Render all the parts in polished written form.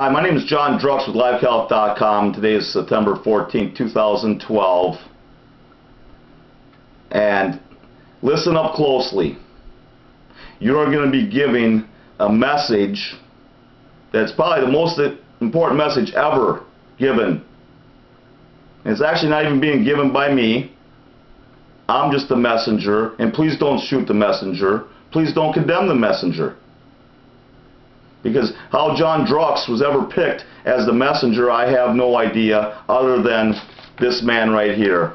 Hi, my name is John Drux with LiveCalc.com. Today is September 14th, 2012. And listen up closely. You're going to be giving a message that's probably the most important message ever given. And it's actually not even being given by me. I'm just the messenger. And please don't shoot the messenger. Please don't condemn the messenger. Because how John Drux was ever picked as the messenger, I have no idea, other than this man right here.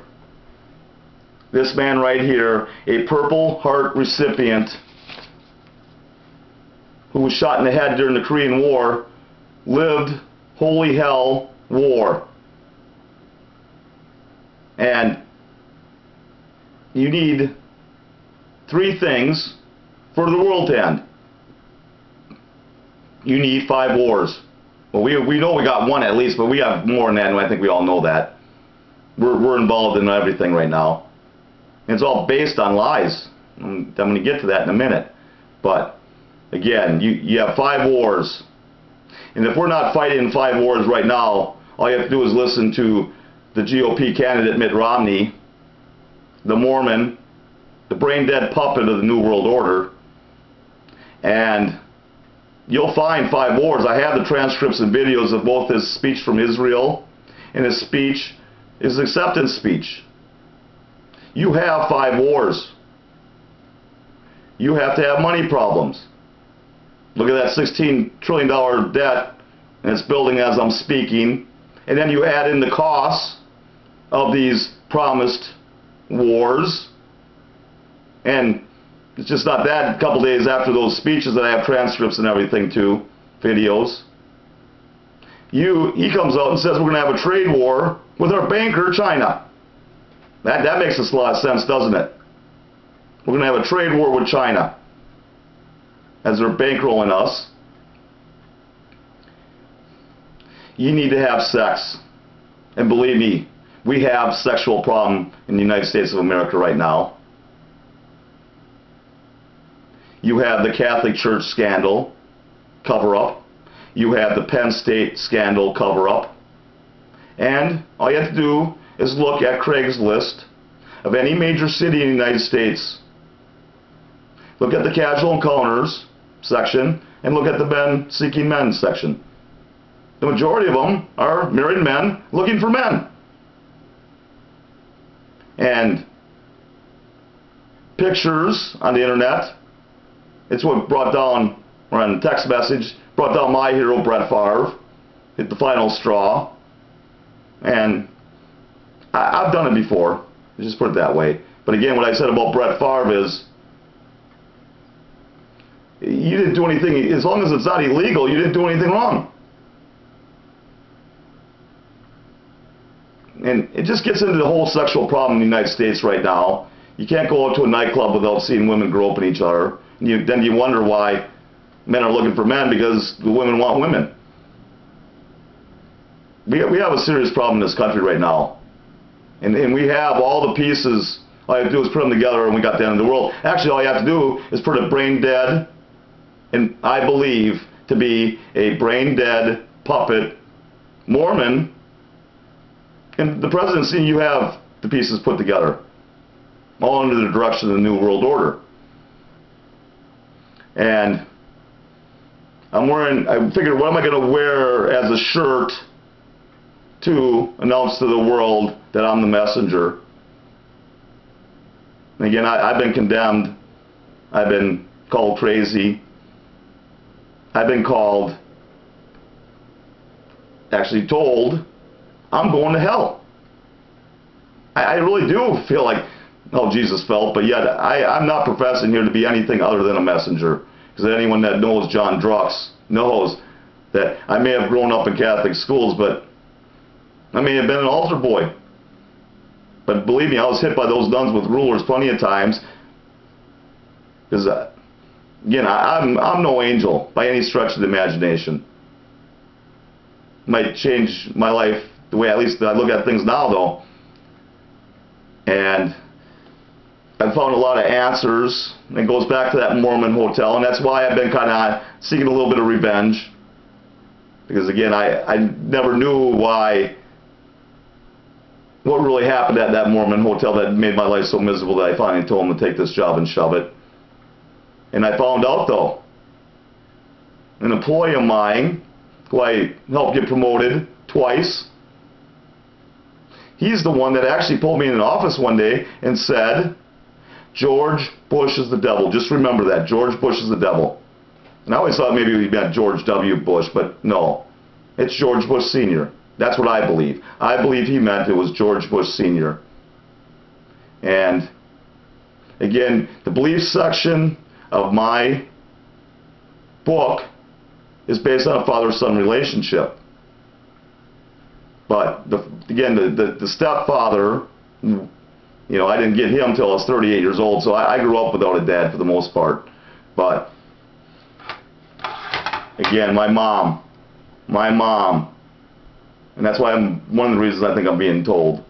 This man right here, a Purple Heart recipient who was shot in the head during the Korean War, lived holy hell war. And you need three things for the world to end. You need 5 wars. Well, we know we got one at least, but we have more than that, and I think we all know that. We're involved in everything right now. And it's all based on lies. I'm going to get to that in a minute. But, again, you have 5 wars. And if we're not fighting in 5 wars right now, all you have to do is listen to the GOP candidate Mitt Romney, the Mormon, the brain-dead puppet of the New World Order, and you'll find 5 wars. I have the transcripts and videos of both his speech from Israel and his speech, his acceptance speech. You have 5 wars. You have to have money problems. Look at that $16 trillion debt, and it's building as I'm speaking. And then you add in the costs of these promised wars, and it's just not that. A couple days after those speeches that I have transcripts and everything too, videos, he comes out and says we're going to have a trade war with our banker, China. That makes a lot of sense, doesn't it? We're going to have a trade war with China as they're bankrolling us. You need to have sex. And believe me, we have a sexual problem in the United States of America right now. You have the Catholic Church scandal cover-up. You have the Penn State scandal cover-up. And all you have to do is look at Craigslist of any major city in the United States. Look at the casual encounters section and look at the men seeking men section. The majority of them are married men looking for men. And pictures on the internet, it's what brought down, or on text message, brought down my hero, Brett Favre. Hit the final straw. And I've done it before. Let's just put it that way. But again, what I said about Brett Favre is, you didn't do anything, as long as it's not illegal, you didn't do anything wrong. And it just gets into the whole sexual problem in the United States right now. You can't go out to a nightclub without seeing women groping each other. Then you wonder why men are looking for men, because the women want women. We have a serious problem in this country right now. And we have all the pieces. All you have to do is put them together and we got the end of the world. Actually, all you have to do is put a brain-dead, and I believe to be a brain-dead puppet Mormon in the presidency. You have the pieces put together, all under the direction of the New World Order. And I figured, what am I going to wear as a shirt to announce to the world that I'm the messenger? And again, I've been condemned. I've been called crazy. I've been called, actually told, I'm going to hell. I really do feel like, oh, Jesus felt, but yet I'm not professing here to be anything other than a messenger. Because anyone that knows John Drux knows that I may have grown up in Catholic schools, but I may have been an altar boy. But believe me, I was hit by those nuns with rulers plenty of times. Because, again, I'm no angel by any stretch of the imagination. Might change my life the way at least I look at things now, though. And I've found a lot of answers. It goes back to that Mormon hotel, and that's why I've been kind of seeking a little bit of revenge. Because again, I never knew what really happened at that Mormon hotel that made my life so miserable that I finally told him to take this job and shove it. And I found out though, an employee of mine, who I helped get promoted twice, he's the one that actually pulled me in an office one day and said, George Bush is the devil. Just remember that. George Bush is the devil. And I always thought maybe he meant George W. Bush, but no. It's George Bush Sr. That's what I believe. I believe he meant it was George Bush Sr. And again, the belief section of my book is based on a father-son relationship. But the stepfather, I didn't get him till I was 38 years old, so I grew up without a dad for the most part. But again, my mom, and that's why one of the reasons I think I'm being told.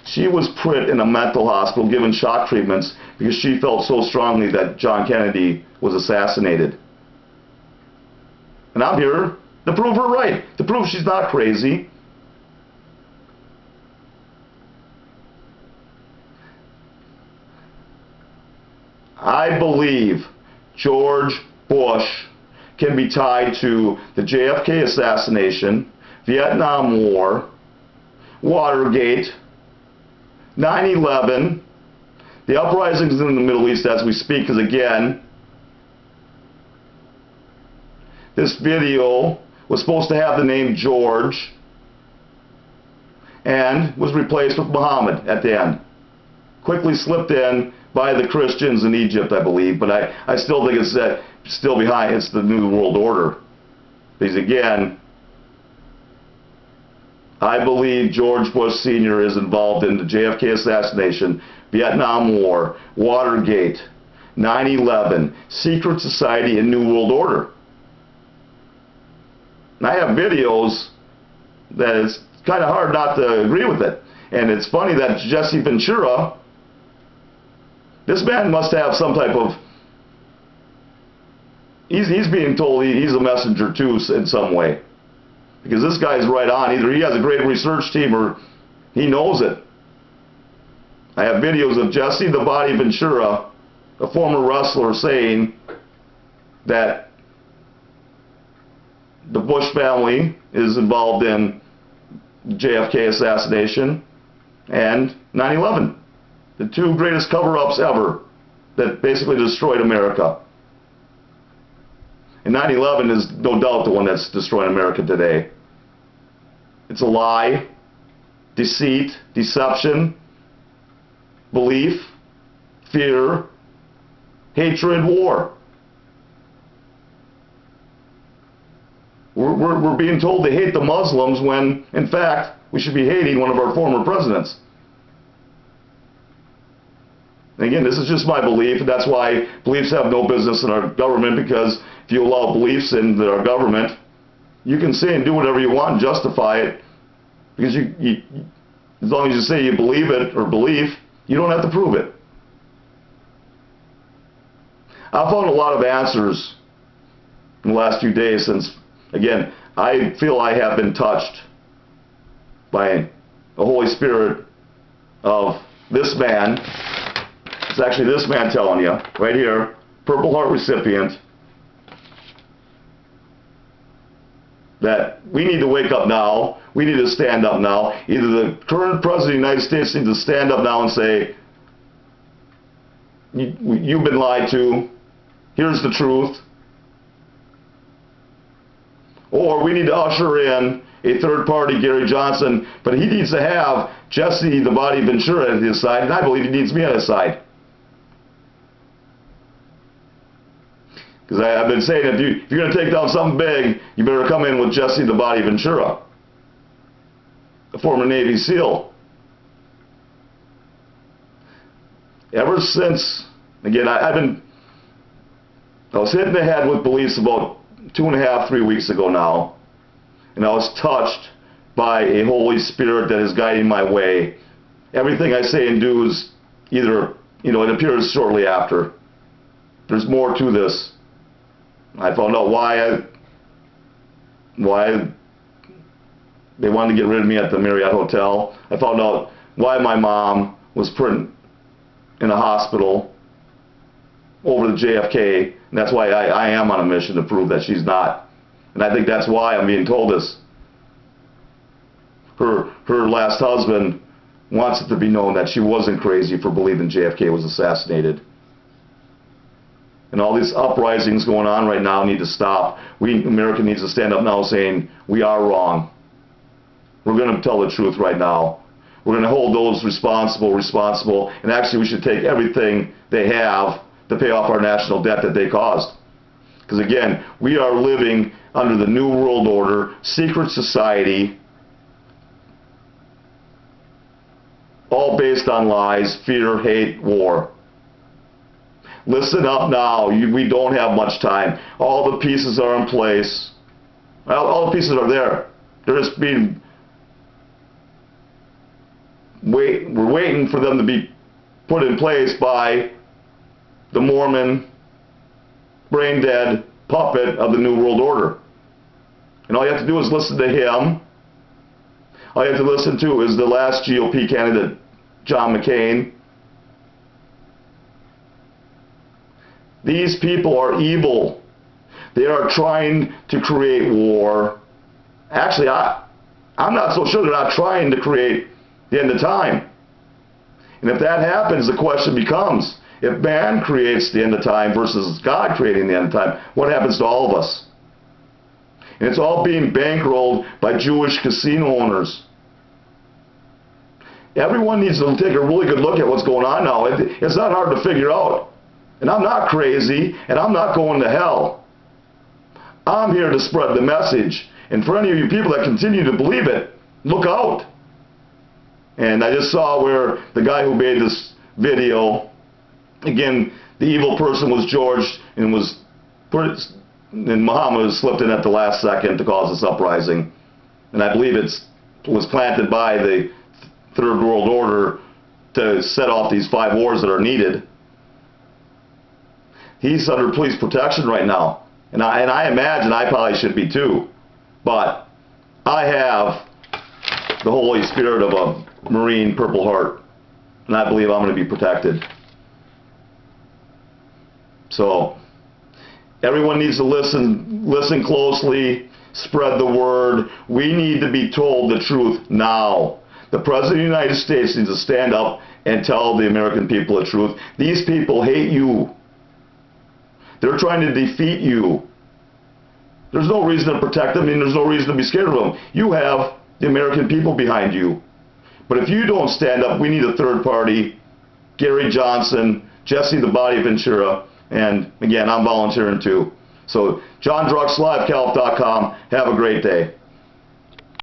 She was put in a mental hospital, given shock treatments, because she felt so strongly that John Kennedy was assassinated. And I'm here to prove her right, to prove she's not crazy. I believe George Bush can be tied to the JFK assassination, Vietnam War, Watergate, 9/11, the uprisings in the Middle East as we speak, because again, this video was supposed to have the name George and was replaced with Muhammad at the end. Quickly slipped in by the Christians in Egypt, I believe, but I still think it's still behind. It's the New World Order. Because again, I believe George Bush Sr. is involved in the JFK assassination, Vietnam War, Watergate, 9/11, secret society, and New World Order. And I have videos that it's kind of hard not to agree with it. And it's funny that Jesse Ventura, this man must have some type of, he's being told he's a messenger too in some way. Because this guy's right on. Either he has a great research team or he knows it. I have videos of Jesse the Body Ventura, a former wrestler, saying that the Bush family is involved in JFK assassination and 9/11. The two greatest cover-ups ever that basically destroyed America. And 9/11 is no doubt the one that's destroying America today. It's a lie, deceit, deception, belief, fear, hatred, war. We're being told to hate the Muslims when, in fact, we should be hating one of our former presidents. And again, this is just my belief, and that's why beliefs have no business in our government, because if you allow beliefs in our government, you can say and do whatever you want and justify it, because as long as you say you believe it or believe, you don't have to prove it. I've found a lot of answers in the last few days since, again, I feel I have been touched by the Holy Spirit of this man. It's actually this man telling you, right here, Purple Heart recipient, that we need to wake up now. We need to stand up now. Either the current President of the United States needs to stand up now and say, you've been lied to. Here's the truth. Or we need to usher in a third party, Gary Johnson, but he needs to have Jesse the Body Ventura at his side, and I believe he needs me on his side. Because I've been saying, if you're going to take down something big, you better come in with Jesse the Body Ventura, a former Navy SEAL. Ever since, again, I was hit in the head with beliefs about 2.5, 3 weeks ago now, and I was touched by a Holy Spirit that is guiding my way. Everything I say and do is either, it appears shortly after. There's more to this. I found out why why they wanted to get rid of me at the Marriott Hotel. I found out why my mom was put in a hospital over the JFK, and that's why I am on a mission to prove that she's not. And I think that's why I'm being told this. Her last husband wants it to be known that she wasn't crazy for believing JFK was assassinated. And all these uprisings going on right now need to stop. America needs to stand up now saying, we are wrong. We're going to tell the truth right now. We're going to hold those responsible, and actually we should take everything they have to pay off our national debt that they caused. Because again, we are living under the New World Order, secret society, all based on lies, fear, hate, war. Listen up now. We don't have much time. All the pieces are in place. Well, all the pieces are there. They're just being... We're waiting for them to be put in place by the Mormon, brain-dead puppet of the New World Order. And all you have to do is listen to him. All you have to listen to is the last GOP candidate, John McCain. These people are evil. They are trying to create war. Actually, I'm not so sure they're not trying to create the end of time. And if that happens, the question becomes, if man creates the end of time versus God creating the end of time, what happens to all of us? And it's all being bankrolled by Jewish casino owners. Everyone needs to take a really good look at what's going on now. It's not hard to figure out. And I'm not crazy, and I'm not going to hell. I'm here to spread the message. And for any of you people that continue to believe it, look out. And I just saw where the guy who made this video, again, the evil person was George, and Muhammad slipped in at the last second to cause this uprising. And I believe it was planted by the Third World Order to set off these 5 wars that are needed. He's under police protection right now. And I imagine I probably should be too. But I have the Holy Spirit of a Marine Purple Heart. And I believe I'm going to be protected. So, everyone needs to listen closely, spread the word. We need to be told the truth now. The President of the United States needs to stand up and tell the American people the truth. These people hate you. They're trying to defeat you. There's no reason to protect them, and there's no reason to be scared of them. You have the American people behind you. But if you don't stand up, we need a third party. Gary Johnson, Jesse the Body Ventura, and again, I'm volunteering too. So, John Drucks, livecalif.com. Have a great day.